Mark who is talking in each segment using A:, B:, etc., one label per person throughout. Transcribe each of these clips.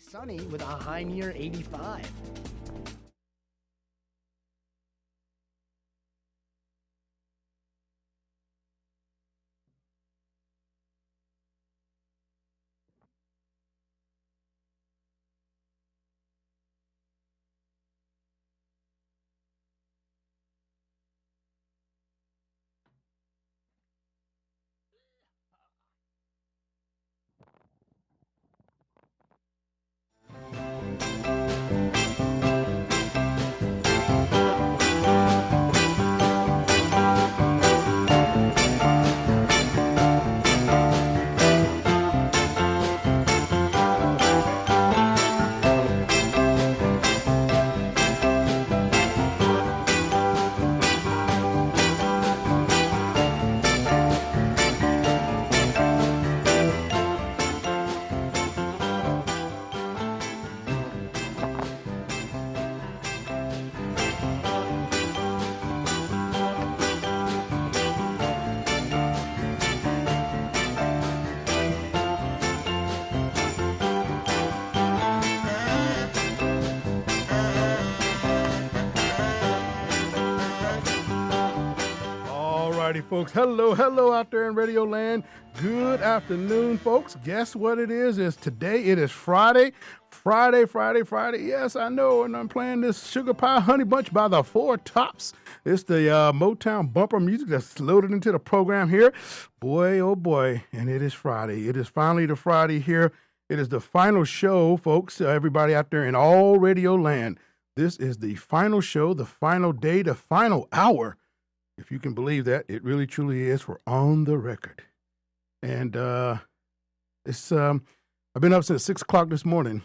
A: sunny with a high near 85.
B: Alrighty, folks. Hello out there in Radio Land. Good afternoon, folks. Guess what it is? It is Friday. Friday. Yes, I know, and I'm playing this Sugar Pie Honey Bunch by the Four Tops. It's the Motown bumper music that's loaded into the program here. Boy, oh boy, and it is Friday. It is finally the Friday here. It is the final show, folks. Everybody out there in all Radio Land. This is the final show, the final day, the final hour. If you can believe that, it really truly is. We're on the record. And it's I've been up since 6 o'clock this morning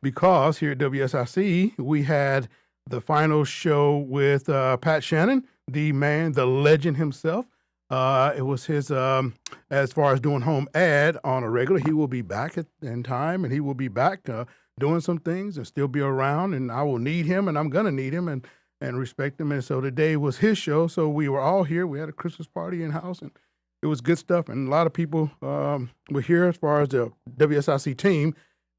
B: because here at WSIC, we had the final show with Pat Shannon, the man, the legend himself. It was his, as far as doing home ad on a regular, he will be back in time, and he will be back doing some things and still be around, and I will need him, and I'm going to need him, and respect him. And so today was his show. So we were all here. We had a Christmas party in house, and it was good stuff. And a lot of people were here as far as the WSIC team.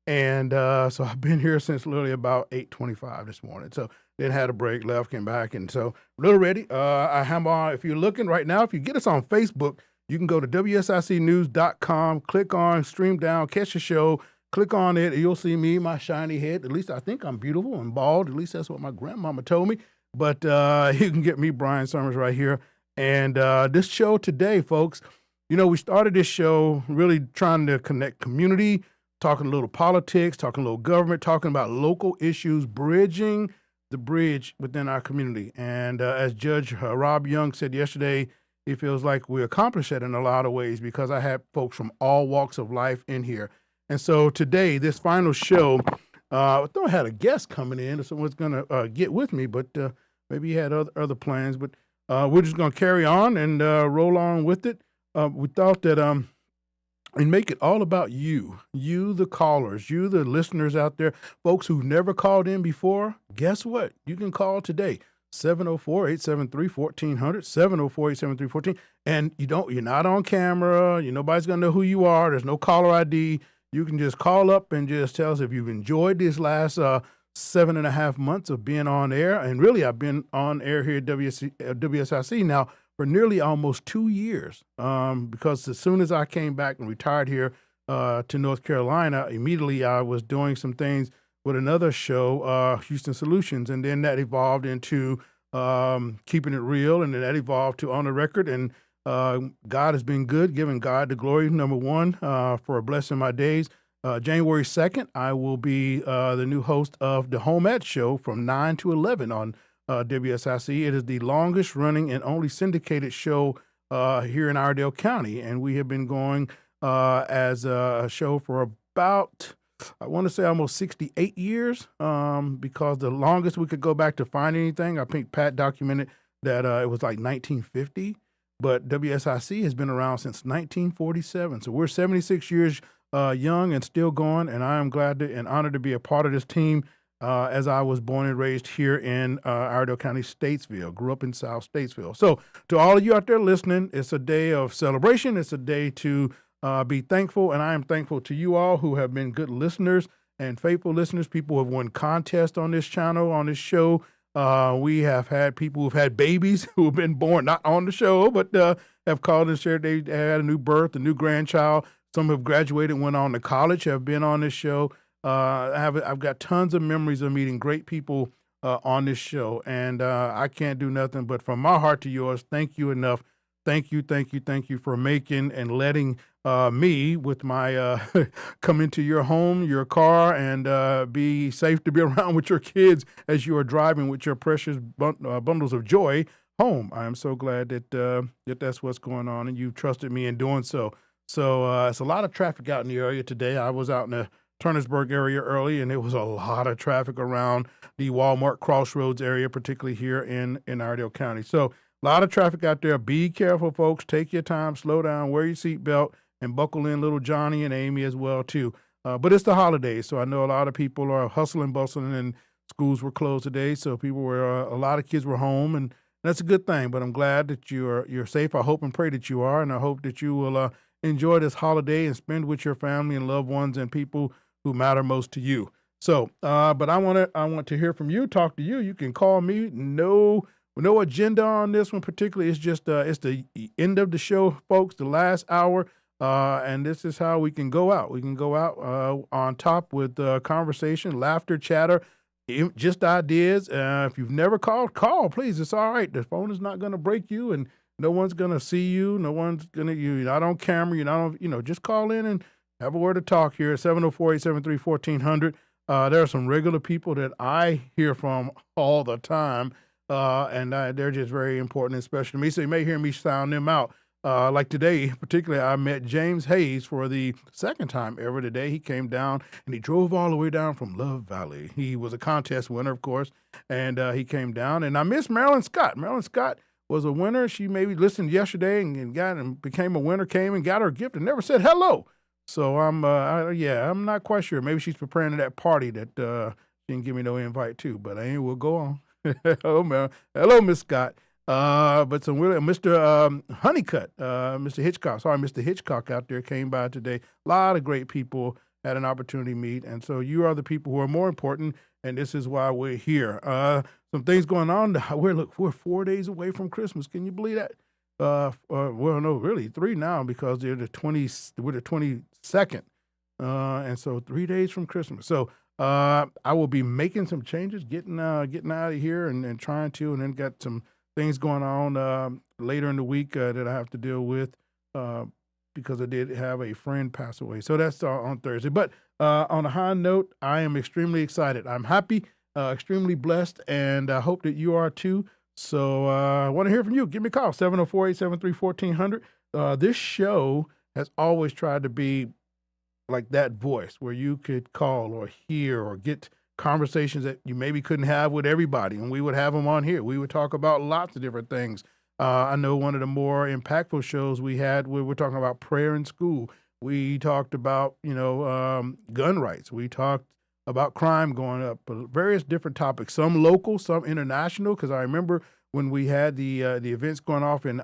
B: And so I've been here since literally about 8:25 this morning. So then had a break, left, came back. And so a little ready. I have on, if you're looking right now, if you get us on Facebook, you can go to WSICnews.com, click on Stream Down, catch the show. Click on it, and you'll see me, my shiny head. At least I think I'm beautiful and bald. At least that's what my grandmama told me. But you can get me, Brian Summers, right here. And this show today, folks, you know, we started this show really trying to connect community, talking a little politics, talking a little government, talking about local issues, bridging the bridge within our community. And as Judge Rob Young said yesterday, he feels like we accomplished that in a lot of ways because I had folks from all walks of life in here. And so today, this final show, I thought I had a guest coming in, or someone's going to get with me, but maybe he had other plans. But we're just going to carry on and roll on with it. We thought that and make it all about you, the callers, you, the listeners out there, folks who've never called in before. Guess what? You can call today. 704-873-1400, 704-873-1400. And you're not on camera. Nobody's going to know who you are. There's no caller ID. You can just call up and just tell us if you've enjoyed these last 7.5 months of being on air. And really, I've been on air here at WSIC now for nearly almost 2 years because as soon as I came back and retired here to North Carolina, immediately I was doing some things with another show, Houston Solutions, and then that evolved into Keeping It Real, and then that evolved to On the Record, and God has been good, giving God the glory, number one, for blessing my days. January 2nd, I will be the new host of the Home Ed Show from 9 to 11 on WSIC. It is the longest running and only syndicated show here in Iredell County, and we have been going as a show for about, I want to say almost 68 years, because the longest we could go back to find anything, I think Pat documented that it was like 1950. But WSIC has been around since 1947. So we're 76 years young and still going, and I am glad and honored to be a part of this team as I was born and raised here in Iredell County, Statesville, grew up in South Statesville. So to all of you out there listening, it's a day of celebration. It's a day to be thankful, and I am thankful to you all who have been good listeners and faithful listeners. People who have won contests on this channel, on this show. We have had people who've had babies who have been born, not on the show, but have called and shared they had a new birth, a new grandchild. Some have graduated, went on to college, have been on this show. I've got tons of memories of meeting great people on this show, and I can't do nothing but from my heart to yours, thank you enough. Thank you, thank you, thank you for making and letting me with my come into your home, your car, and be safe to be around with your kids as you are driving with your precious bundles of joy home. I am so glad that that's what's going on, and you trusted me in doing so. So it's a lot of traffic out in the area today. I was out in the Turnersburg area early, and there was a lot of traffic around the Walmart Crossroads area, particularly here in Iredell County. So a lot of traffic out there. Be careful, folks. Take your time, slow down, wear your seatbelt, and buckle in little Johnny and Amy as well, too. But it's the holidays, so I know a lot of people are hustling, bustling, and schools were closed today, so people were a lot of kids were home, and that's a good thing. But I'm glad that you're safe. I hope and pray that you are, and I hope that you will enjoy this holiday and spend with your family and loved ones and people who matter most to you. So, but I want to hear from you, talk to you. You can call me. No agenda on this one particularly. It's just it's the end of the show, folks. The last hour, and this is how we can go out. We can go out on top with conversation, laughter, chatter, just ideas. If you've never called, call, please. It's all right. The phone is not going to break you, and no one's going to see you. No one's going to, you're not on camera. You're not on, just call in and have a word of talk here at 704-873-1400. There are some regular people that I hear from all the time, and they're just very important and special to me. So you may hear me sound them out. Like today, particularly, I met James Hayes for the second time ever today. He came down, and he drove all the way down from Love Valley. He was a contest winner, of course, and he came down. And I miss Marilyn Scott. Marilyn Scott was a winner. She maybe listened yesterday and became a winner, came and got her gift and never said hello. So I'm I'm not quite sure. Maybe she's preparing to that party that she didn't give me no invite to, but we'll go on. Hello, man. Hello, Miss Scott. But some really, Mr. Honeycutt, Mr. Hitchcock, Mr. Hitchcock out there came by today. A lot of great people had an opportunity to meet. And so you are the people who are more important. And this is why we're here. Some things going on. We're 4 days away from Christmas. Can you believe that? Well, no, really 3 now because we're the 22nd. And so 3 days from Christmas. So, I will be making some changes, getting out of here and trying to, and then got some things going on later in the week that I have to deal with because I did have a friend pass away. So that's on Thursday. But on a high note, I am extremely excited. I'm happy, extremely blessed, and I hope that you are too. So I want to hear from you. Give me a call, 704-873-1400. This show has always tried to be like that voice where you could call or hear or get conversations that you maybe couldn't have with everybody. And we would have them on here. We would talk about lots of different things. I know one of the more impactful shows we had, we were talking about prayer in school. We talked about, gun rights. We talked about crime going up, various different topics, some local, some international, because I remember when we had the events going off in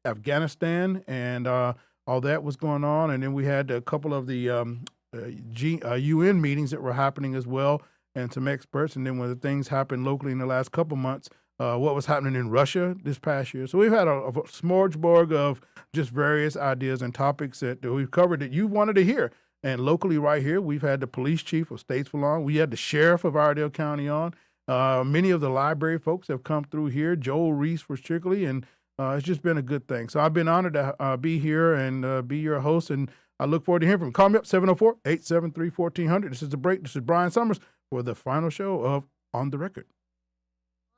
B: Afghanistan and all that was going on. And then we had a couple of the UN meetings that were happening as well, and some experts. And then when the things happened locally in the last couple months, what was happening in Russia this past year. So we've had a smorgasbord of just various ideas and topics that we've covered that you wanted to hear. And locally right here, we've had the police chief of Statesville on. We had the sheriff of Iredell County on. Many of the library folks have come through here, Joel Reese particularly, and it's just been a good thing. So I've been honored to be here and be your host, and I look forward to hearing from you. Call me up, 704-873-1400. This is The Break. This is Brian Summers for the final show of On the Record.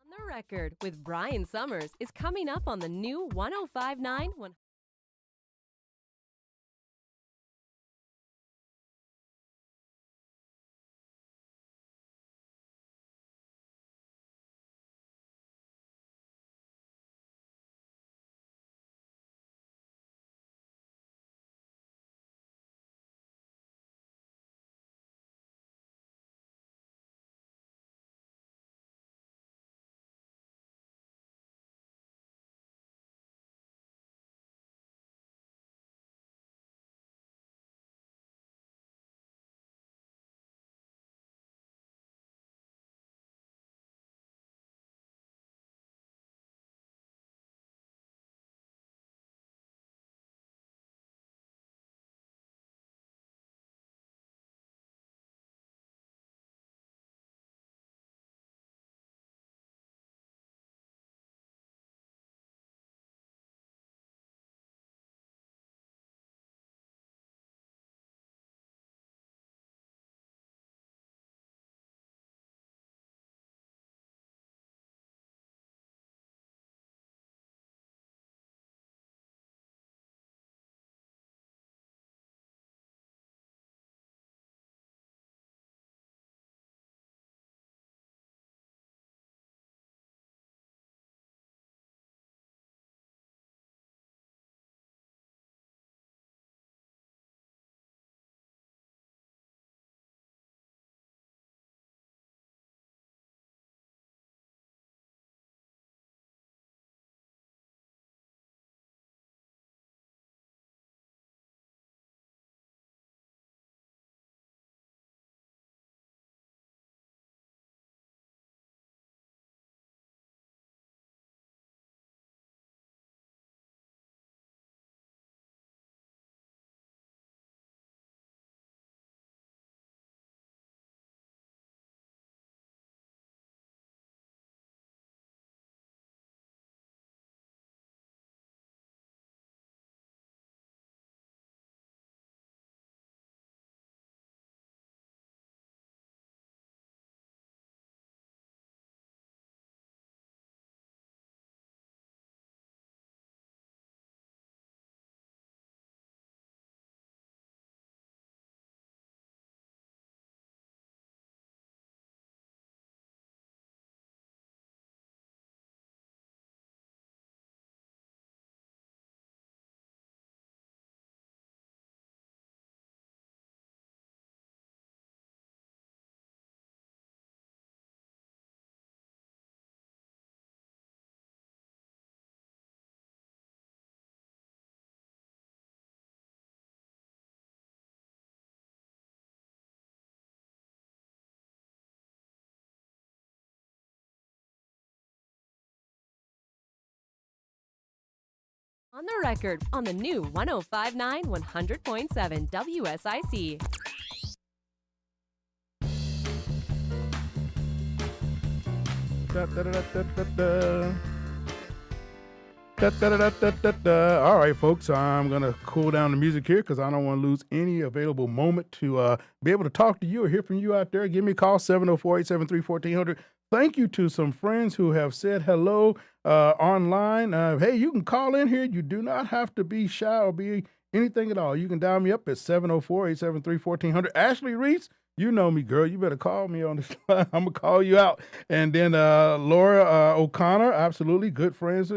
C: On the Record with Brian Summers is coming up on the new 105.9 On the record on the new 1059 100.7 WSIC.
B: Da, da, da, da, da, da. Da, da, da, da, da, da. All right, folks, I'm going to cool down the music here because I don't want to lose any available moment to be able to talk to you or hear from you out there. Give me a call, 704-873-1400. Thank you to some friends who have said hello online. Hey, you can call in here. You do not have to be shy or be anything at all. You can dial me up at 704-873-1400. Ashley Reese, you know me, girl. You better call me on this line. I'm going to call you out. And then Laura O'Connor, absolutely, good friends.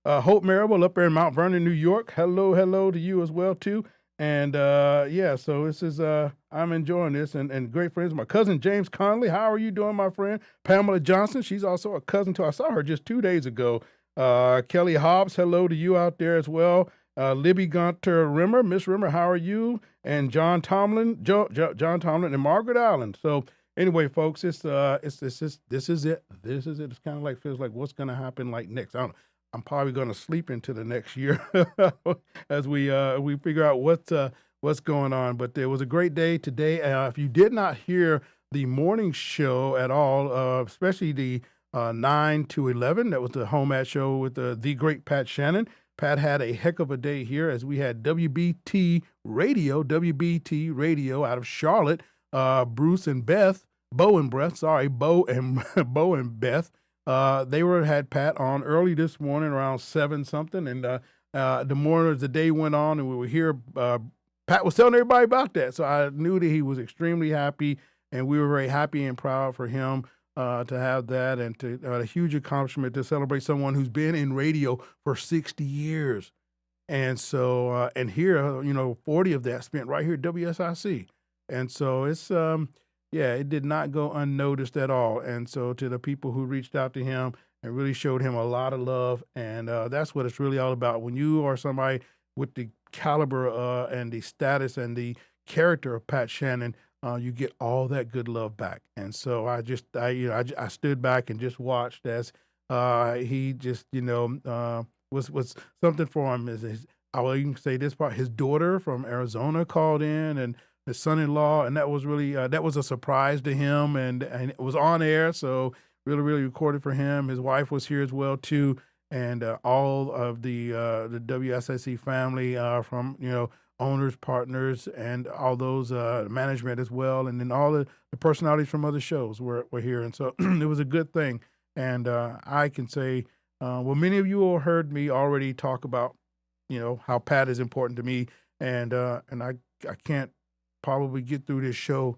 B: Hope Marable up there in Mount Vernon, New York. Hello to you as well, too. And yeah, so this is, I'm enjoying this and great friends. My cousin James Conley, how are you doing, my friend? Pamela Johnson, she's also a cousin to, I saw her just 2 days ago. Kelly Hobbs, hello to you out there as well. Libby Gunter Rimmer, Miss Rimmer, how are you? And John Tomlin, John Tomlin and Margaret Allen. So anyway, folks, this is it. This is it. It's kind of like, feels like what's going to happen like next. I'm probably going to sleep into the next year as we figure out what's going on. But it was a great day today. If you did not hear the morning show at all, especially the 9 to 11, that was the home ad show with the great Pat Shannon. Pat had a heck of a day here as we had WBT Radio out of Charlotte. Bruce and Beth, Bo and Beth. They had Pat on early this morning around 7 something, and the more as the day went on, and we were here, Pat was telling everybody about that. So I knew that he was extremely happy, and we were very happy and proud for him to have that, and to a huge accomplishment to celebrate someone who's been in radio for 60 years. And so, and here, 40 of that spent right here at WSIC. And so it's, yeah, it did not go unnoticed at all. And so to the people who reached out to him and really showed him a lot of love, and that's what it's really all about. When you are somebody with the caliber and the status and the character of Pat Shannon, you get all that good love back. And so I stood back and just watched as he just, was something for him. I will even say this part, his daughter from Arizona called in, and his son-in-law, and that was really, that was a surprise to him, and it was on air, so really recorded for him. His wife was here as well, too, and all of the WSIC family from, owners, partners, and all those management as well, and then all the personalities from other shows were here, and so it was a good thing. And I can say, well, many of you all heard me already talk about, how Pat is important to me, and I can't probably get through this show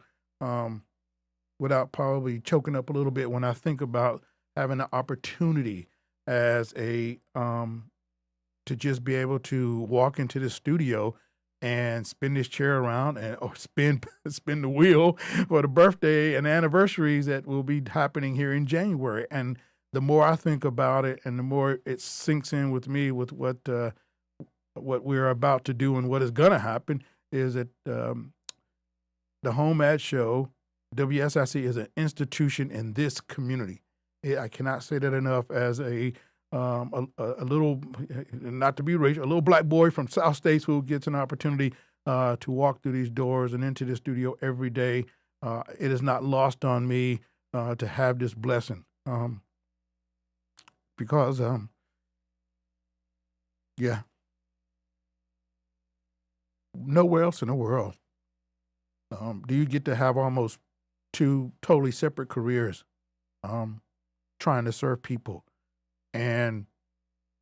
B: without probably choking up a little bit when I think about having the opportunity as a to just be able to walk into the studio and spin this chair around or spin the wheel for the birthday and anniversaries that will be happening here in January. And the more I think about it, and the more it sinks in with me with what we're about to do and what is going to happen, is that the home ad show, WSIC, is an institution in this community. I cannot say that enough. As a little, not to be racial, a little black boy from South States who gets an opportunity to walk through these doors and into the studio every day, it is not lost on me to have this blessing. Because, yeah, nowhere else in the world do you get to have almost 2 totally separate careers trying to serve people. And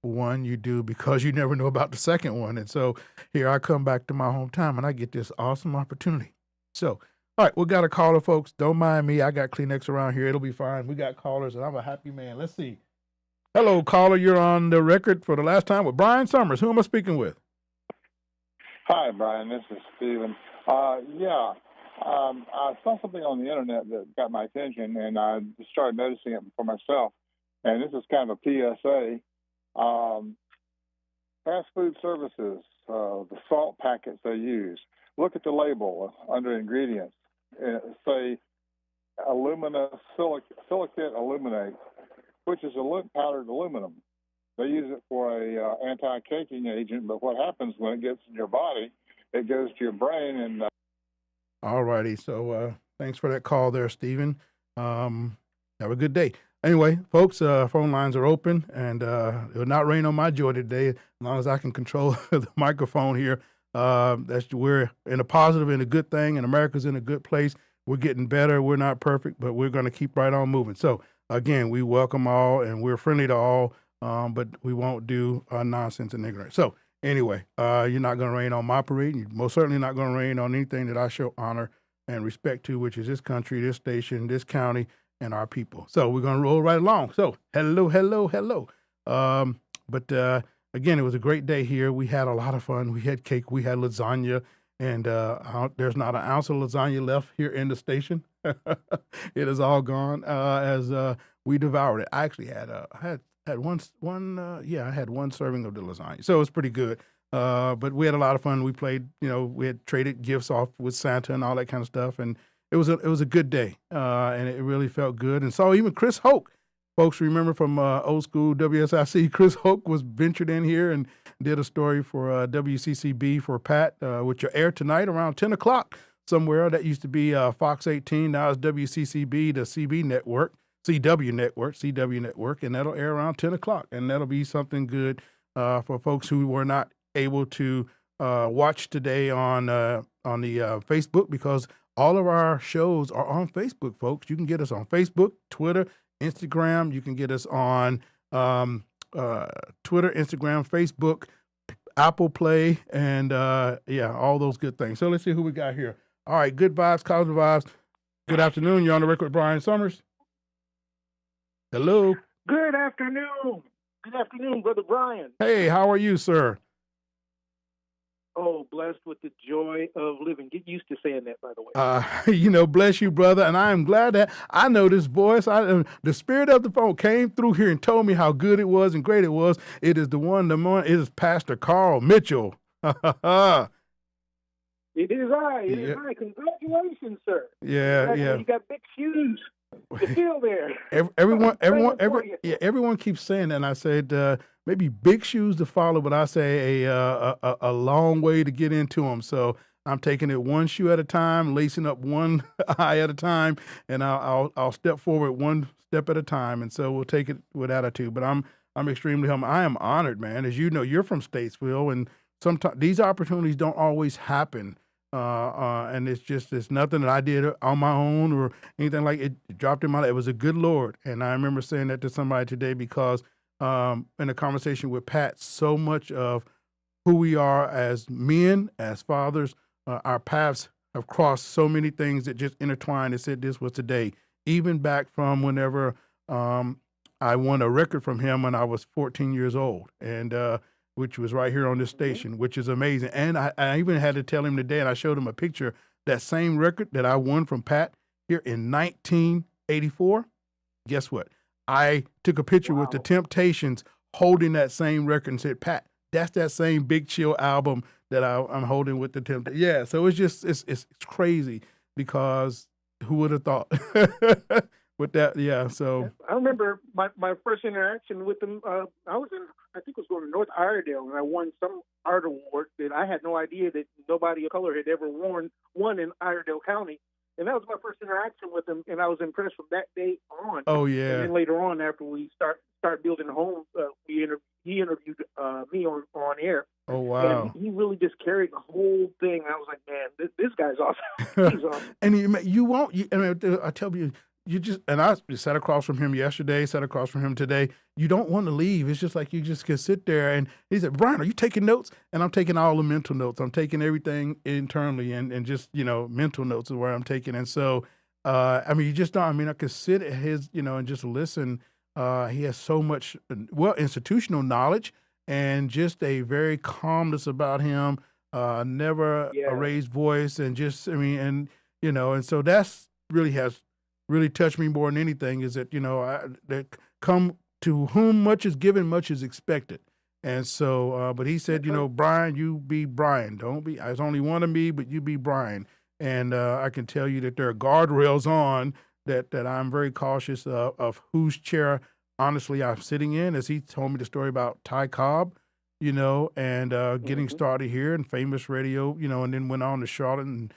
B: one you do because you never know about the second one. And so here I come back to my hometown and I get this awesome opportunity. So, all right, we got a caller, folks. Don't mind me. I got Kleenex around here. It'll be fine. We got callers, and I'm a happy man. Let's see. Hello, caller. You're on the record for the last time with Brian Summers. Who am I speaking with?
D: Hi, Brian. This is Stephen. I saw something on the internet that got my attention, and I just started noticing it for myself. And this is kind of a PSA. Fast food services, the salt packets they use. Look at the label under ingredients. Say silicate aluminate, which is powdered aluminum. They use it for a anti-caking agent, but what happens when it gets in your body, it goes to your brain and
B: All righty. So thanks for that call there, Stephen. Have a good day. Anyway, folks, phone lines are open, and it will not rain on my joy today as long as I can control the microphone here. We're in a positive and a good thing, and America's in a good place. We're getting better. We're not perfect, but we're going to keep right on moving. So, again, we welcome all, and we're friendly to all, but we won't do nonsense and ignorance. So, anyway, you're not going to rain on my parade. You're most certainly not going to rain on anything that I show honor and respect to, which is this country, this station, this county, and our people. So we're going to roll right along. So hello. Again, it was a great day here. We had a lot of fun. We had cake. We had lasagna. And there's not an ounce of lasagna left here in the station. It is all gone as we devoured it. I actually had one serving of the lasagna. So it was pretty good. But we had a lot of fun. We played, we had traded gifts off with Santa and all that kind of stuff. And it was a good day, and it really felt good. And so even Chris Hoke, folks remember from old school WSIC, Chris Hoke was ventured in here and did a story for WCCB for Pat, which will air tonight around 10 o'clock somewhere. That used to be Fox 18. Now it's WCCB, the CW Network, and that'll air around 10 o'clock. And that'll be something good for folks who were not able to watch today on the Facebook, because all of our shows are on Facebook, folks. You can get us on Facebook, Twitter, Instagram. You can get us on Twitter, Instagram, Facebook, Apple Play, and all those good things. So let's see who we got here. All right, good vibes, positive vibes. Good afternoon. You're on the record with Brian Summers. Hello.
E: Good afternoon. Good afternoon, Brother Brian.
B: Hey, how are you, sir?
E: Oh, blessed with the joy of living. Get used to saying that, by the way.
B: Bless you, brother. And I am glad that I know this voice. The spirit of the phone came through here and told me how good it was and great it was. It is it is Pastor Carl Mitchell.
E: It is I. It is I. Congratulations, sir.
B: Yeah.
E: You got big shoes to fill there.
B: Everyone keeps saying that, and I said maybe big shoes to follow, but I say a long way to get into them. So I'm taking it one shoe at a time, lacing up one eye at a time, and I'll step forward one step at a time. And so we'll take it with attitude. But I'm extremely humble. I am honored, man. As you know, you're from Statesville, and sometimes these opportunities don't always happen. And it's nothing that I did on my own or anything like it. It dropped in my life. It was a good Lord. And I remember saying that to somebody today because in a conversation with Pat, so much of who we are as men, as fathers, our paths have crossed so many things that just intertwined and said this was today. Even back from whenever I won a record from him when I was 14 years old. And which was right here on this station, which is amazing. And I even had to tell him today, and I showed him a picture, that same record that I won from Pat here in 1984. Guess what? I took a picture with the Temptations holding that same record and said, Pat, that's that same Big Chill album that I'm holding with the Temptations. Yeah, so it's crazy because who would have thought? With that, yeah. So
E: I remember my first interaction with them. I think it was going to North Iredale, and I won some art award that I had no idea that nobody of color had ever won in Iredale County. And that was my first interaction with them, and I was impressed from that day on.
B: Oh yeah.
E: And then later on, after we start building homes, he interviewed me on air.
B: Oh wow.
E: And he really just carried the whole thing. I was like, man, this guy's awesome. He's awesome.
B: And I tell you. I sat across from him yesterday, sat across from him today. You don't want to leave. It's just like you just can sit there. And he said, Brian, are you taking notes? And I'm taking all the mental notes. I'm taking everything internally and just, mental notes is where I'm taking. And so, you just don't, I could sit at his, and just listen. He has so much, institutional knowledge and just a very calmness about him, never a raised voice and just, and so that's really touched me more than anything is that, that come to whom much is given, much is expected. And so, but he said, Brian, you be Brian. Don't be, there's only one of me, but you be Brian. And I can tell you that there are guardrails on that I'm very cautious of whose chair honestly I'm sitting in, as he told me the story about Ty Cobb, and getting started here in Famous Radio, and then went on to Charlotte and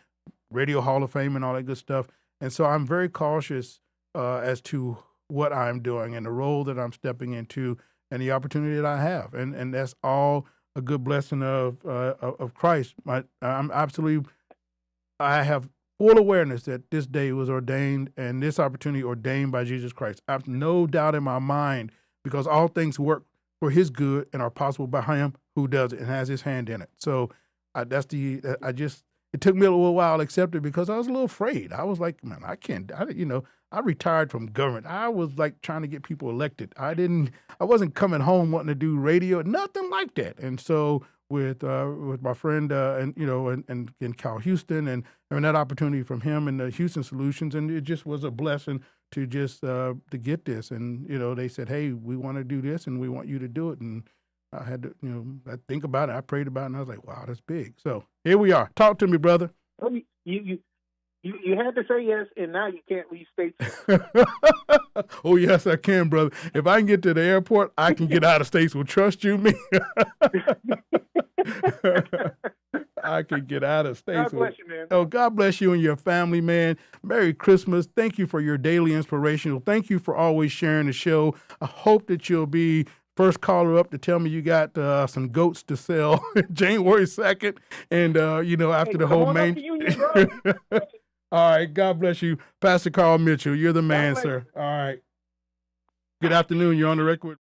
B: Radio Hall of Fame and all that good stuff. And so I'm very cautious as to what I'm doing and the role that I'm stepping into and the opportunity that I have. And that's all a good blessing of Christ. I have full awareness that this day was ordained and this opportunity ordained by Jesus Christ. I have no doubt in my mind, because all things work for his good and are possible by him who does it and has his hand in it. So it took me a little while to accept it, because I was a little afraid. I was like, man, I retired from government. I was like trying to get people elected. I wasn't coming home wanting to do radio, nothing like that. And so with my friend and Cal Houston and having that opportunity from him and the Houston Solutions, and it just was a blessing to just to get this. And they said, hey, we want to do this and we want you to do it. And I had to I think about it, I prayed about it, and I was like, wow, that's big. So here we are. Talk to me, brother.
E: Well, you had to say yes, and now you can't leave states.
B: Oh yes, I can, brother. If I can get to the airport, I can get out of states. Well, trust you me. I can get out of states.
E: God bless you, man.
B: Oh, God bless you and your family, man. Merry Christmas. Thank you for your daily inspirational. Thank you for always sharing the show. I hope that you'll be first caller up to tell me you got some goats to sell January 2nd. And, after the whole main. All right. God bless you. Pastor Carl Mitchell, you're the man, sir. All right. Good afternoon. You're on the record.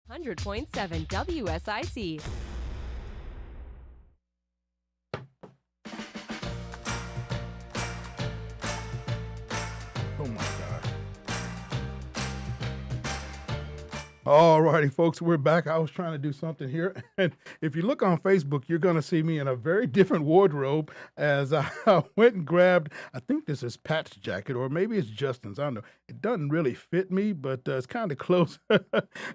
C: 100.7 WSIC.
B: Oh my God. All righty, folks, we're back. I was trying to do something here. And if you look on Facebook, you're going to see me in a very different wardrobe as I went and grabbed, I think this is Pat's jacket, or maybe it's Justin's. I don't know. It doesn't really fit me, but it's kind of close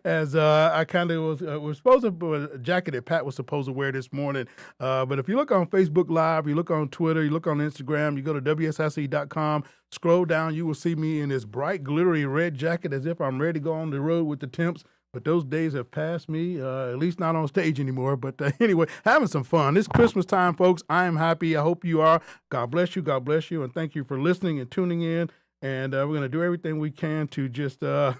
B: as I kind of was supposed to, a jacket that Pat was supposed to wear this morning. But if you look on Facebook Live, you look on Twitter, you look on Instagram, you go to WSIC.com, scroll down, you will see me in this bright, glittery red jacket as if I'm ready to go on the road with the Temps. But those days have passed me, at least not on stage anymore. But anyway, having some fun. It's Christmas time, folks. I am happy. I hope you are. God bless you. God bless you. And thank you for listening and tuning in. And we're going to do everything we can to just go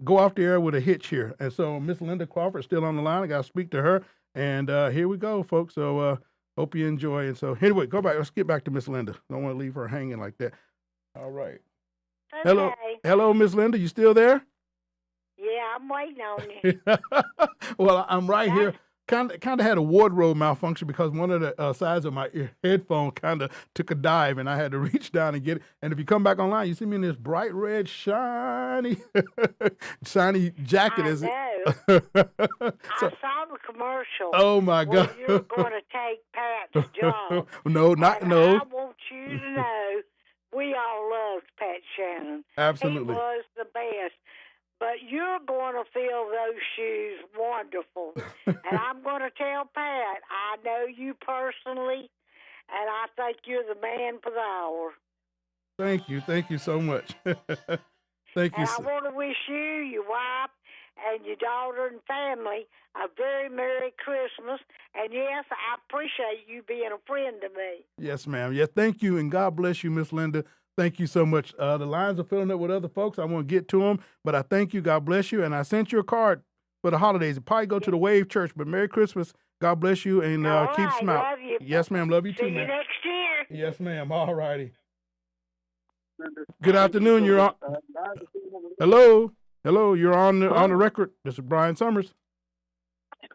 B: off the air with a hitch here. And so Miss Linda Crawford still on the line. I got to speak to her. And here we go, folks. So hope you enjoy. And so anyway, go back. Let's get back to Miss Linda. Don't want to leave her hanging like that. All right.
F: Okay.
B: Hello, Miss Linda. You still there?
F: Yeah, I'm waiting on you.
B: Well, I'm right here. Kind of had a wardrobe malfunction because one of the sides of my headphone kind of took a dive, and I had to reach down and get it. And if you come back online, you see me in this bright red, shiny jacket.
F: I know.
B: So,
F: I saw the commercial.
B: oh my God!
F: You're going to take Pat's job.
B: No.
F: I want you to know we all loved Pat Shannon.
B: Absolutely.
F: He was the best. But you're going to feel those shoes wonderful. And I'm going to tell Pat, I know you personally, and I think you're the man for the hour.
B: Thank you so much. Thank you.
F: And I want to wish you, your wife, and your daughter and family a very Merry Christmas. And yes, I appreciate you being a friend to me.
B: Yes, ma'am. Yes, thank you, and God bless you, Miss Linda. Thank you so much. The lines are filling up with other folks. I want to get to them, but I thank you. God bless you. And I sent you a card for the holidays. It probably go to the Wave Church, but Merry Christmas. God bless you, and keep smiling.
F: Love you.
B: Yes, ma'am. Love you too,
F: See
B: ma'am.
F: you next year.
B: Yes, ma'am. All righty. Good afternoon. You're on. Hello. You're on the record. This is Brian Summers.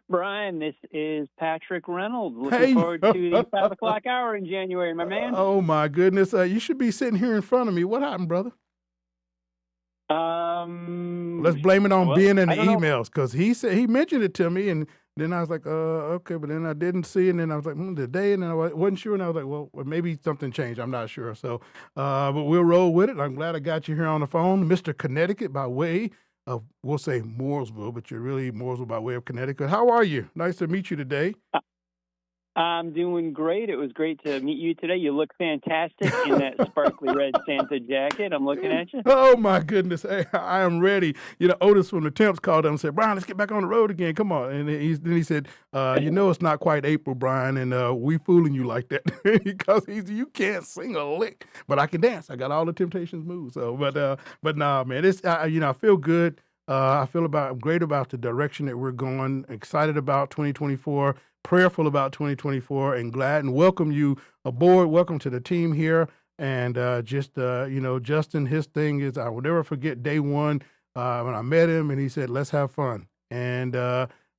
G: Brian, this is Patrick Reynolds. Looking forward to the 5 o'clock hour in January, my man.
B: Oh, my goodness. You should be sitting here in front of me. What happened, brother? Let's blame it on being in the emails, because he mentioned it to me, and then I was like, okay, but then I didn't see it, and then I was like, the day, and then I wasn't sure, and I was like, well, maybe something changed. I'm not sure. So, but we'll roll with it. I'm glad I got you here on the phone. Mr. Connecticut by way of, we'll say Mooresville, but you're really Mooresville by way of Connecticut. How are you? Nice to meet you today.
G: I'm doing great. It was great to meet you today. You look fantastic in that sparkly red Santa jacket. I'm looking at you.
B: Oh, my goodness. Hey, I am ready. Otis from the Temps called up and said, Brian, let's get back on the road again. Come on. And then he said, it's not quite April, Brian, and we fooling you like that because you can't sing a lick, but I can dance. I got all the Temptations moves. So, but nah, man, it's, I feel good. I'm great about the direction that we're going, excited about 2024, prayerful about 2024, and glad and welcome you aboard. Welcome to the team here. And Justin, his thing is, I will never forget day one when I met him and he said, let's have fun. And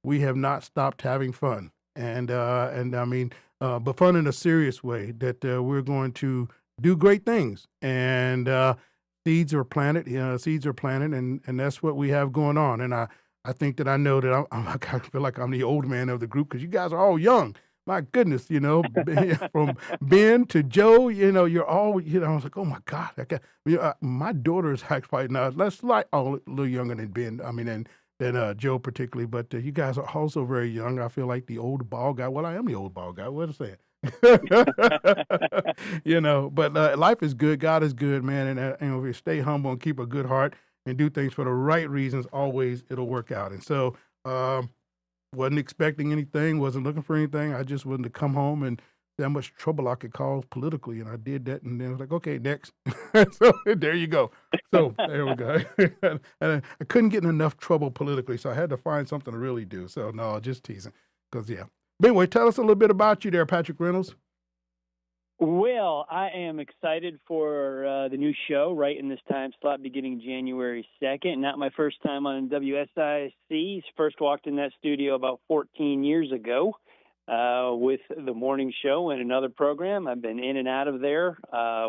B: we have not stopped having fun. And I mean, but fun in a serious way, that we're going to do great things. And seeds are planted, and that's what we have going on. And I think that I know that I feel like I'm the old man of the group, because you guys are all young. My goodness, from Ben to Joe, you're all, I was like, oh my God, my daughter is actually now, let's like a little younger than Ben. I mean, than Joe particularly, but you guys are also very young. I feel like the old ball guy. Well, I am the old ball guy. What am I saying? But life is good. God is good, man. And if you stay humble and keep a good heart and do things for the right reasons, always it'll work out. And so, wasn't expecting anything, wasn't looking for anything. I just wanted to come home and see how much trouble I could cause politically. And I did that. And then I was like, okay, next. So there you go. So there we go. And I couldn't get in enough trouble politically. So I had to find something to really do. So no, just teasing. Because, yeah. But anyway, tell us a little bit about you there, Patrick Reynolds.
G: Well, I am excited for the new show right in this time slot beginning January 2nd. Not my first time on WSIC. First walked in that studio about 14 years ago with the morning show and another program. I've been in and out of there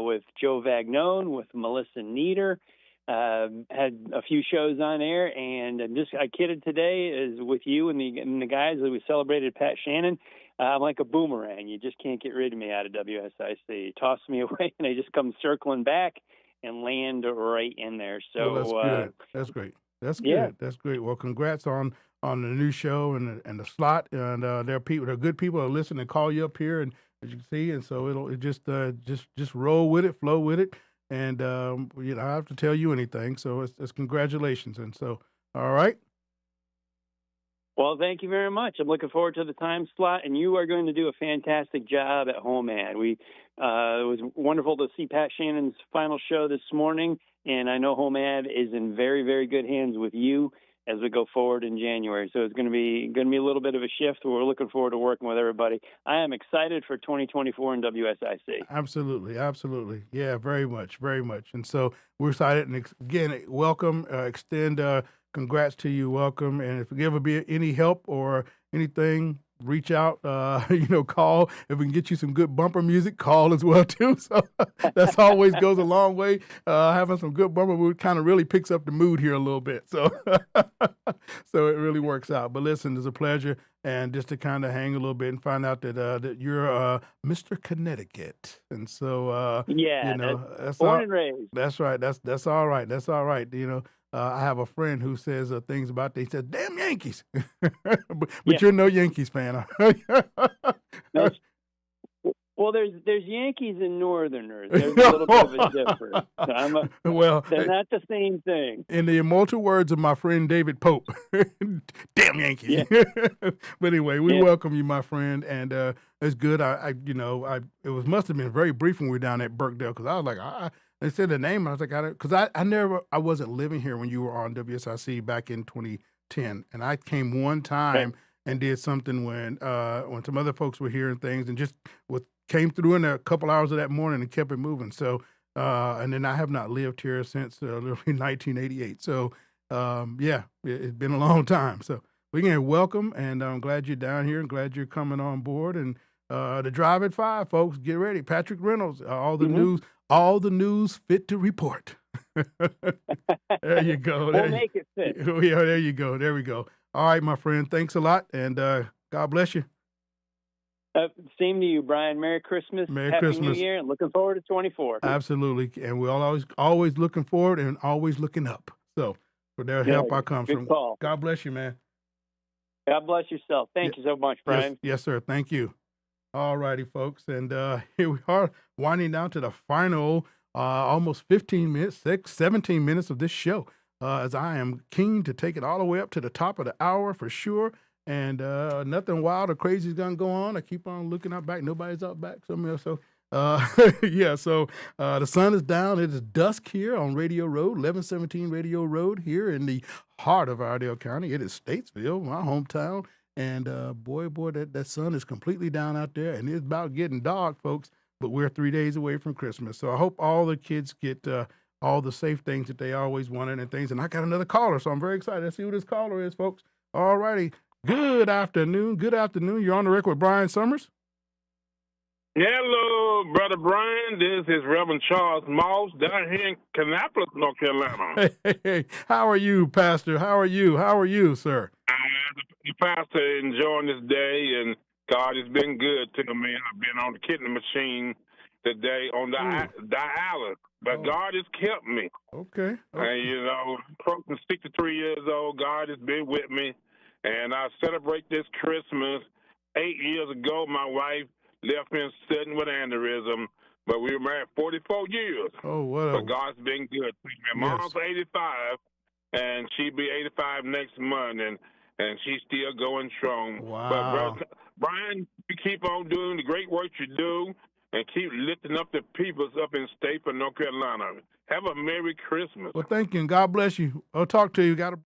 G: with Joe Vagnone, with Melissa Nieder. Had a few shows on air, and I kidded today is with you and the guys that we celebrated Pat Shannon. I'm like a boomerang. You just can't get rid of me out of WSIC. Toss me away, and I just come circling back and land right in there. So
B: well, that's good. That's great. That's good.
G: Yeah.
B: That's great. Well, congrats on the new show and the slot. And there are good people that listen and call you up here, and as you can see, and so it just roll with it, flow with it. And I don't have to tell you anything. So it's congratulations. And so, all right.
G: Well, thank you very much. I'm looking forward to the time slot, and you are going to do a fantastic job at HomeAd. It was wonderful to see Pat Shannon's final show this morning, and I know HomeAd is in very, very good hands with you as we go forward in January. So it's going to be a little bit of a shift. We're looking forward to working with everybody. I am excited for 2024 in WSIC.
B: Absolutely, absolutely. Yeah, very much, very much. And so we're excited. And again, welcome, extend congrats to you, welcome. And if you ever be any help or anything, reach out, call. If we can get you some good bumper music, call as well, too. So that's always goes a long way. Having some good bumper mood kind of really picks up the mood here a little bit. So so it really works out. But listen, it's a pleasure. And just to kind of hang a little bit and find out that you're Mr. Connecticut. And so, that's
G: born and raised.
B: That's right. That's all right. That's all right. I have a friend who says things about he says, "Damn Yankees," but you're no Yankees fan.
G: Well, there's Yankees and Northerners. There's a little bit of a difference. They're not the same thing.
B: In the immortal words of my friend David Pope, "Damn Yankees." Yeah. But anyway, we welcome you, my friend, and it's good. It must have been very brief when we were down at Birkdale because I was like, they said the name. I was like, because I wasn't living here when you were on WSIC back in 2010, and I came one time and did something when some other folks were hearing things and just came through in a couple hours of that morning and kept it moving. So, and then I have not lived here since literally 1988. So, it's been a long time. So, again, welcome, and I'm glad you're down here and glad you're coming on board. And the Drive at 5, folks, get ready. Patrick Reynolds, all the news fit to report. There you go.
G: We'll make it fit.
B: Yeah, there you go. There we go. All right, my friend. Thanks a lot, and God bless you.
G: Same to you, Brian. Merry Christmas. Happy New Year, and looking forward to 24.
B: Absolutely, and we're always looking forward and always looking up. So for their help, I come from.
G: Call.
B: God bless you, man.
G: God bless yourself. Thank you so much, Brian.
B: Yes, sir. Thank you. All righty, folks, and here we are winding down to the final almost 15 minutes, 17 minutes of this show, as I am keen to take it all the way up to the top of the hour for sure. And nothing wild or crazy is going to go on. I keep on looking out back. Nobody's out back somewhere. So, the sun is down. It is dusk here on Radio Road, 1117 Radio Road here in the heart of Iredell County. It is Statesville, my hometown. And boy, that sun is completely down out there. And it's about getting dark, folks. But we're 3 days away from Christmas. So I hope all the kids get all the safe things that they always wanted and things. And I got another caller, so I'm very excited. Let's see who this caller is, folks. All righty. Good afternoon. Good afternoon. You're on the record with Brian Summers.
H: Hello, Brother Brian. This is Reverend Charles Moss down here in Kannapolis, North Carolina.
B: Hey, how are you, Pastor? How are you, sir?
H: The pastor enjoying this day, and God has been good to me. I've been on the kidney machine today on dialysis, but God has kept me.
B: Okay.
H: And, approaching 63 years old, God has been with me. And I celebrate this Christmas. 8 years ago, my wife left me sitting with aneurysm, but we were married 44 years.
B: Oh, wow.
H: But God's been good to me. My mom's 85, and she'll be 85 next month, and she's still going strong.
B: Wow.
H: But, Brother Brian, you keep on doing the great work you do and keep lifting up the peoples up in Staple, North Carolina. Have a Merry Christmas.
B: Well, thank you, and God bless you. I'll talk to you. Got to.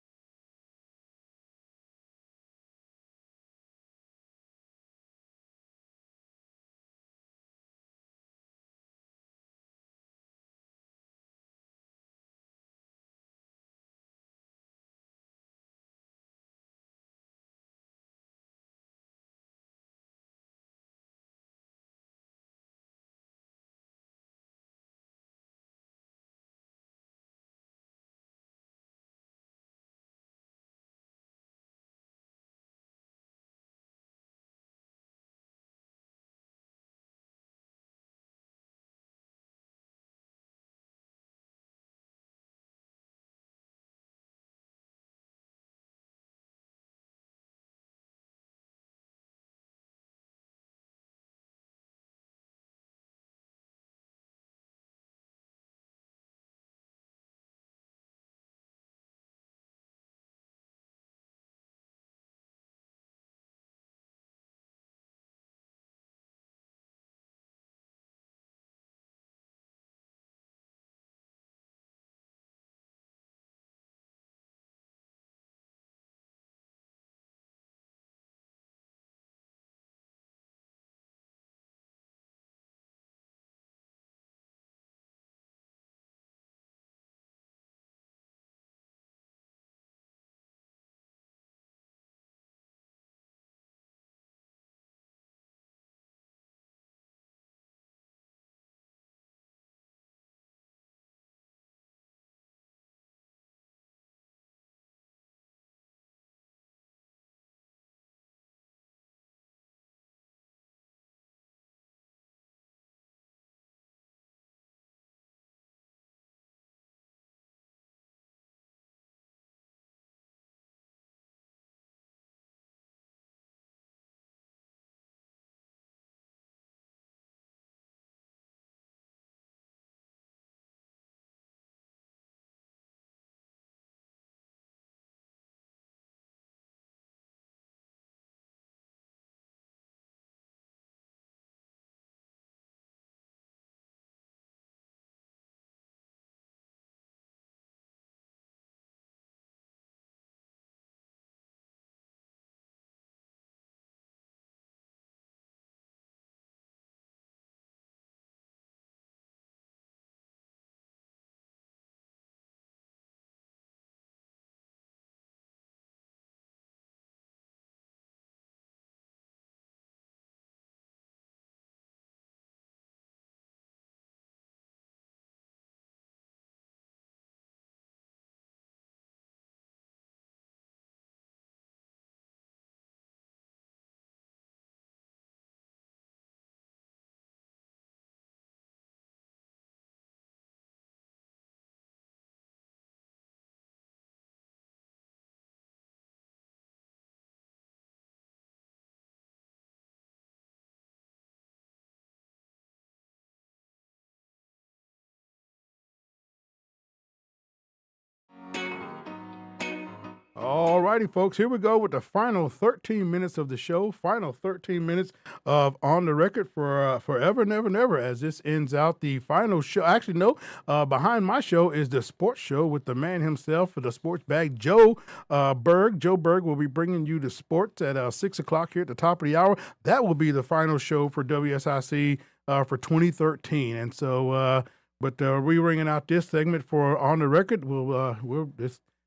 B: All righty, folks. Here we go with the final 13 minutes of the show. Final 13 minutes of On the Record for Forever, Never, Never, as this ends out the final show. Actually, no. Behind my show is the sports show with the man himself for the sports bag, Joe Berg. Joe Berg will be bringing you the sports at 6 o'clock here at the top of the hour. That will be the final show for WSIC for 2013. And so, but we're ringing out this segment for On the Record.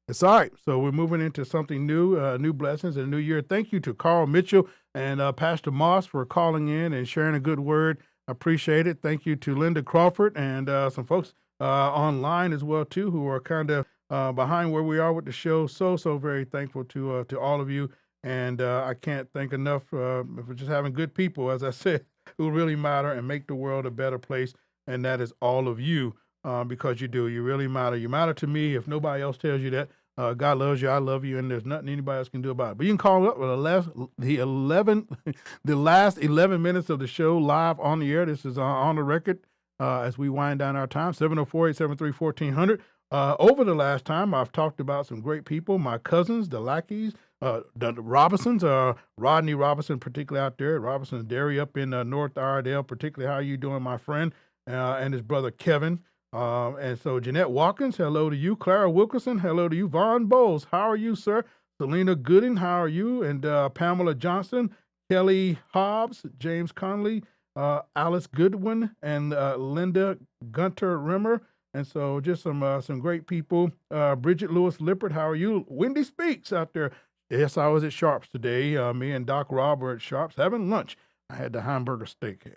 B: It's all right. So we're moving into something new, new blessings and a new year. Thank you to Carl Mitchell and Pastor Moss for calling in and sharing a good word. I appreciate it. Thank you to Linda Crawford and some folks online as well, too, who are kind of behind where we are with the show. So very thankful to all of you. And I can't thank enough for just having good people, as I said, who really matter and make the world a better place. And that is all of you, because you do. You really matter. You matter to me. If nobody else tells you that, God loves you, I love you, and there's nothing anybody else can do about it. But you can call up with the last 11 minutes of the show live on the air. This is On the Record as we wind down our time, 704-873-1400. Over the last time, I've talked about some great people, my cousins, the Lackeys, the Robinsons, Rodney Robinson, particularly out there, Robinson and Derry up in North Iredell, particularly how you doing, my friend, and his brother Kevin. And so Jeanette Watkins, hello to you. Clara Wilkerson, hello to you. Vaughn Bowles, how are you, sir? Selena Gooding, how are you? And Pamela Johnson, Kelly Hobbs, James Conley, Alice Goodwin, and Linda Gunter Rimmer. And so just some great people. Bridget Lewis Lippert, how are you? Wendy Speaks out there. Yes, I was at Sharps today. Me and Doc Rob were at Sharps having lunch. I had the hamburger steak,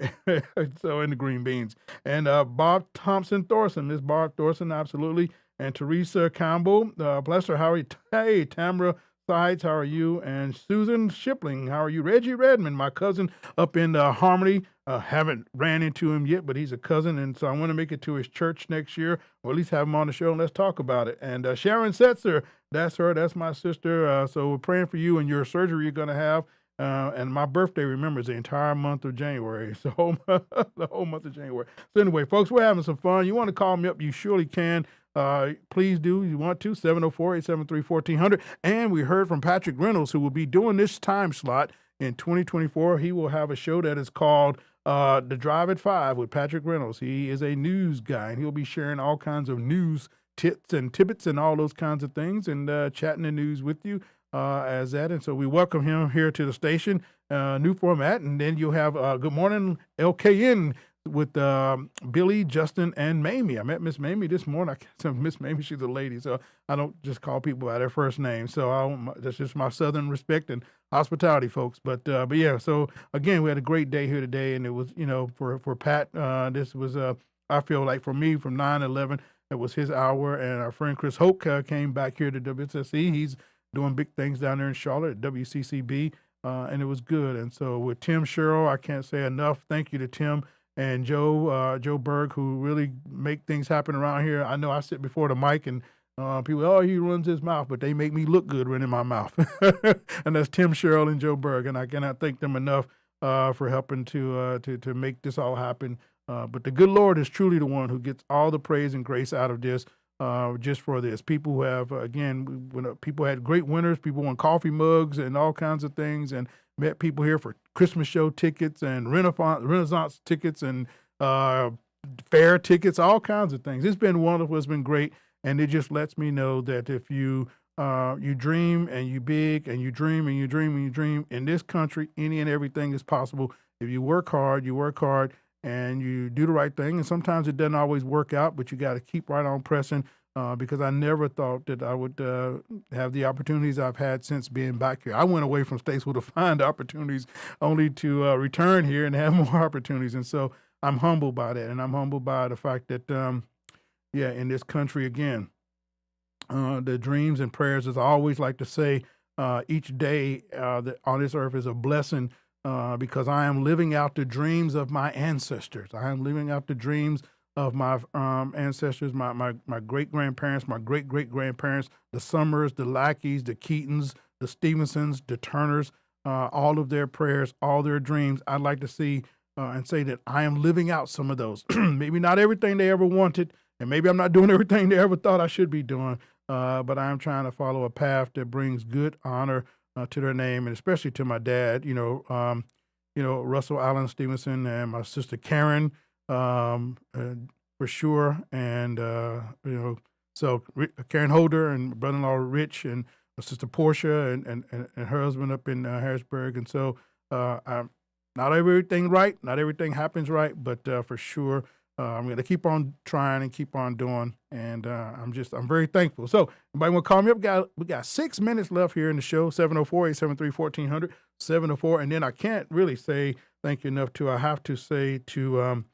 B: so and the green beans. And Bob Thompson Thorson, Miss Barb Thorson, absolutely. And Teresa Campbell, bless her, how are you? Hey, Tamara Sides, how are you? And Susan Shipling, how are you? Reggie Redmond, my cousin up in Harmony. Haven't ran into him yet, but he's a cousin, and so I want to make it to his church next year, or at least have him on the show, and let's talk about it. And Sharon Setzer, that's her, that's my sister. So we're praying for you and your surgery you're going to have. And my birthday, remember, is the entire month of January. So the whole month of January. So anyway, folks, we're having some fun. You want to call me up, you surely can. Please do. You want to, 704-873-1400. And we heard from Patrick Reynolds, who will be doing this time slot in 2024. He will have a show that is called The Drive at 5 with Patrick Reynolds. He is a news guy, and he'll be sharing all kinds of news tips and tidbits and all those kinds of things, and chatting the news with you. As that, and so we welcome him here to the station, new format, and then you'll have Good Morning LKN with Billy, Justin, and Mamie. I met Miss Mamie this morning. I can't Miss Mamie, she's a lady, so I don't just call people by their first name. So that's just my Southern respect and hospitality, folks. But yeah, so again, we had a great day here today, and it was, for Pat, this was I feel like for me from 9/11, it was his hour, and our friend Chris Hoke came back here to WSSC. He's doing big things down there in Charlotte at WCCB, and it was good. And so with Tim Sherrill, I can't say enough. Thank you to Tim and Joe Berg, who really make things happen around here. I know I sit before the mic and people, he runs his mouth, but they make me look good running my mouth. And that's Tim Sherrill and Joe Berg, and I cannot thank them enough for helping to make this all happen. But the good Lord is truly the one who gets all the praise and grace out of this. Just for this. People who have, again, when people had great winners, people won coffee mugs and all kinds of things, and met people here for Christmas show tickets and Renaissance tickets and fair tickets, all kinds of things. It's been wonderful. It's been great. And it just lets me know that if you dream and you big and you dream and you dream and you dream, in this country, any and everything is possible. If you work hard, and you do the right thing. And sometimes it doesn't always work out, but you got to keep right on pressing, because I never thought that I would have the opportunities I've had since being back here. I went away from Statesville to find opportunities, only to return here and have more opportunities. And so I'm humbled by that. And I'm humbled by the fact that, in this country, again, the dreams and prayers, as I always like to say, each day that on this earth is a blessing, because I am living out the dreams of my ancestors. I am living out the dreams of my ancestors, my great-grandparents, my great-great-grandparents, the Summers, the Lackeys, the Keatons, the Stevensons, the Turners, all of their prayers, all their dreams. I'd like to see and say that I am living out some of those. Maybe not everything they ever wanted, and maybe I'm not doing everything they ever thought I should be doing, but I'm trying to follow a path that brings good honor to their name, and especially to my dad. Russell Allen Stevenson and my sister Karen, for sure, and so Karen Holder and brother-in-law Rich and my sister Portia and her husband up in Harrisburg, and so I'm not everything right, not everything happens right, but for sure. I'm going to keep on trying and keep on doing, and I'm very thankful. So, anybody want to call me up? We got 6 minutes left here in the show, 704-873-1400, 704, and then I can't really say thank you enough I have to say to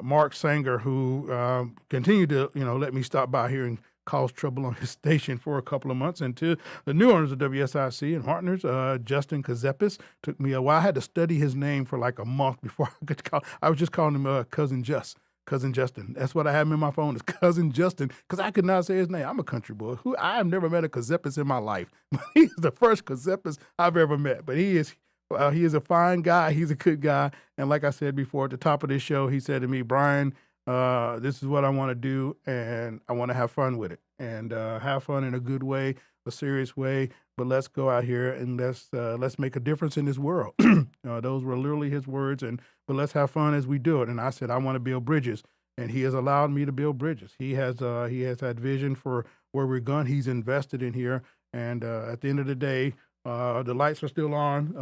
B: Mark Sanger, who continued to, let me stop by here and cause trouble on his station for a couple of months, and to the new owners of WSIC and partners, Justin Kazepis. Took me a while. I had to study his name for like a month before I could call. I was just calling him Cousin Justin. That's what I have him in my phone, is Cousin Justin, because I could not say his name. I'm a country boy. I have never met a Kazepis in my life. He's the first Kazepis I've ever met, but he is a fine guy. He's a good guy. And like I said before, at the top of this show, he said to me, Brian, this is what I want to do, and I want to have fun with it, and have fun in a good way, a serious way. But let's go out here and let's make a difference in this world. Those were literally his words. But let's have fun as we do it. And I said, I want to build bridges, and he has allowed me to build bridges. He has that vision for where we're going. He's invested in here, and at the end of the day, the lights are still on,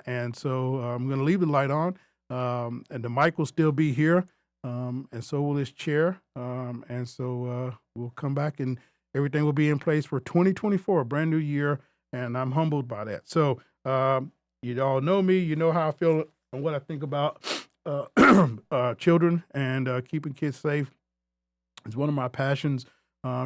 B: and so I'm going to leave the light on, and the mic will still be here. And so will his chair. And so we'll come back and everything will be in place for 2024, a brand new year. And I'm humbled by that. So you all know me. You know how I feel and what I think about children and keeping kids safe. It's one of my passions,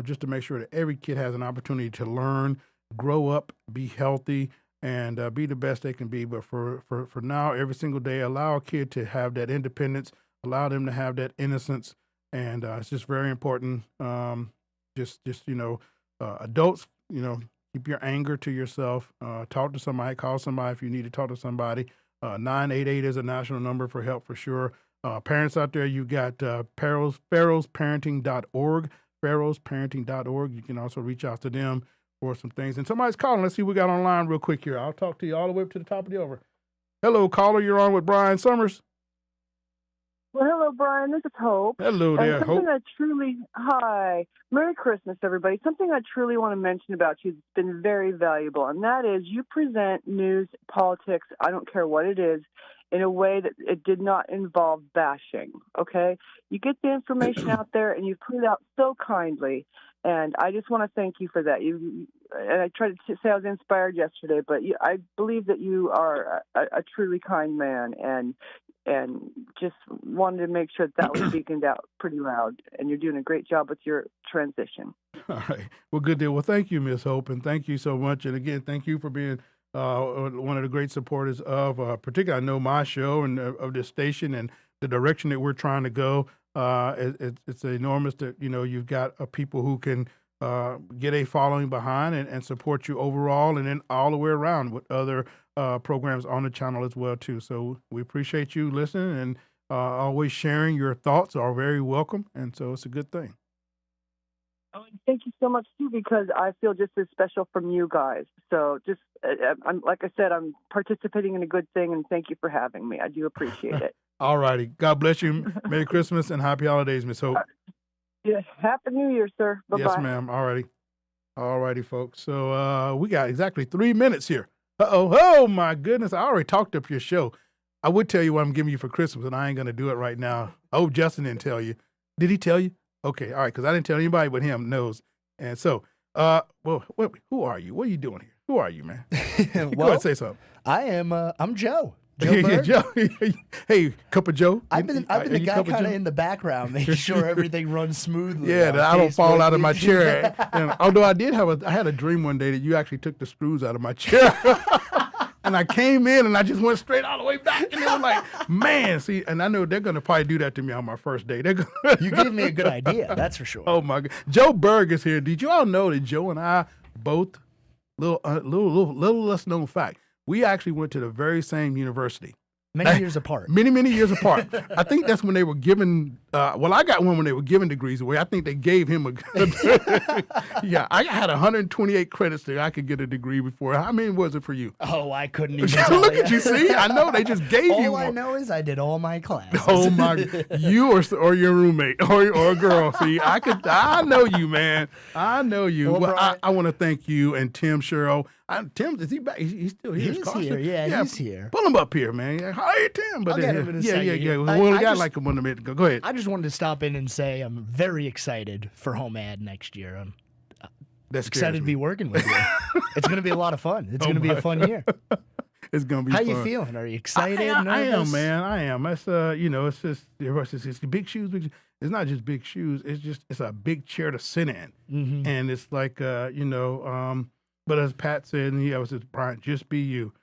B: just to make sure that every kid has an opportunity to learn, grow up, be healthy, and be the best they can be. But for now, every single day, allow a kid to have that independence, allow them to have that innocence, and it's just very important. Adults, keep your anger to yourself. Talk to somebody, call somebody if you need to talk to somebody. 988 is a national number for help for sure. Parents out there, you got pharaohsparenting.org, pharaohsparenting.org. You can also reach out to them for some things. And somebody's calling. Let's see what we got online real quick here. I'll talk to you all the way up to the top of the hour. Hello, caller. You're on with Brian Summers.
I: Well, hello, Brian. This is Hope.
B: Hello there, Hope.
I: Hi. Merry Christmas, everybody. Something I truly want to mention about you that's been very valuable, and that is you present news, politics, I don't care what it is, in a way that it did not involve bashing, okay? You get the information out there, and you put it out so kindly, and I just want to thank you for that. And I tried to say I was inspired yesterday, but I believe that you are a truly kind man, and just wanted to make sure that was beaconed out pretty loud. And you're doing a great job with your transition.
B: All right. Well, good deal. Well, thank you, Miss Hope, and thank you so much. And again, thank you for being one of the great supporters of, particularly, I know my show and of this station and the direction that we're trying to go. It's enormous that, you've got people who can get a following behind and support you overall, and then all the way around with other programs on the channel as well too. So we appreciate you listening, and always sharing your thoughts are very welcome, and so it's a good thing.
I: Thank you so much too, because I feel just as special from you guys. So just I'm like I said, I'm participating in a good thing, and thank you for having me. I do appreciate it.
B: All righty. God bless you. Merry Christmas and happy holidays, Miss Hope.
I: Yes, Happy New Year, sir. Bye-bye.
B: Yes, ma'am. All righty, folks. So we got exactly 3 minutes here. Oh my goodness. I already talked up your show. I would tell you what I'm giving you for Christmas, and I ain't going to do it right now. Oh, Justin didn't tell you. Did he tell you? Okay, all right, because I didn't tell anybody but him knows. And so, who are you? What are you doing here? Who are you, man? Go ahead and say something.
A: I'm Joe. Joe Berg.
B: Joe. Hey, Cup of Joe.
A: I've been the guy kind of in the background, making sure everything runs smoothly.
B: Yeah, that I don't fall out of my chair. And although I had a dream one day that you actually took the screws out of my chair. And I came in and I just went straight all the way back. And they were like, man, see, and I know they're going to probably do that to me on my first day.
A: You gave me a good idea, that's for sure.
B: Oh, my God. Joe Berg is here. Did you all know that Joe and I both, little less known fact, we actually went to the very same university.
A: Many years apart.
B: Many years apart. I think that's when they were giving Well, I got one when they were giving degrees away. I think they gave him a good. Yeah, I had 128 credits that I could get a degree before. How many was it for you?
A: Oh, I couldn't even tell
B: Look at you. See, I know they just gave you
A: All
B: one.
A: I know is I did all my classes.
B: Oh my! You or your roommate or a girl. See, I know you, man. I know you.
A: Well, Brian,
B: I want to thank you and Tim Sherrill. Tim, is he back? He's still here.
A: He's here. Yeah, he's here.
B: Pull him up here, man. Hi, Tim. But
A: I'll get him in a second.
B: Yeah. We
A: I
B: only got
A: just-
B: like 1 minute to go. Go ahead.
A: I just wanted to stop in and say I'm very excited for Home Ad next year. I'm
B: That's
A: excited to be working with you. It's going to be a lot of fun. It's
B: Oh
A: going to be
B: my.
A: a fun year.
B: It's gonna be
A: How
B: fun.
A: you feeling? Are you excited?
B: I am,
A: nervous?
B: man. I am. That's it's just it's big shoes. It's not just big shoes. It's a big chair to sit in,
A: Mm-hmm.
B: and it's like But as Pat said, and I was just Brian, just be you,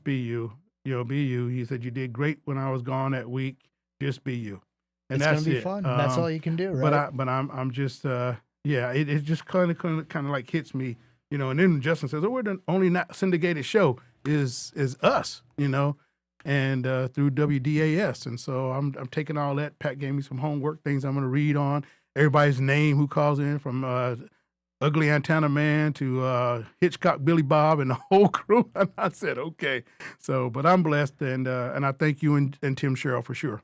B: be you. Be you. He said you did great when I was gone that week. Just be you, and
A: It's
B: that's
A: going to be
B: it.
A: fun. That's all you can do, right?
B: But I'm just it just kind of like hits me, And then Justin says, "Oh, we're the only not syndicated show is us, and through WDAS." And so I'm taking all that. Pat gave me some homework things I'm going to read on everybody's name who calls in from Ugly Antenna Man to Hitchcock Billy Bob and the whole crew. And I said, okay. So, but I'm blessed, and I thank you and Tim Sherrill for sure.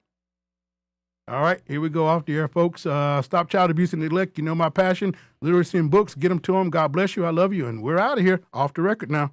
B: All right, here we go off the air, folks. Stop child abuse and neglect. You know my passion, literacy and books. Get them to them. God bless you. I love you. And we're out of here. Off the record now.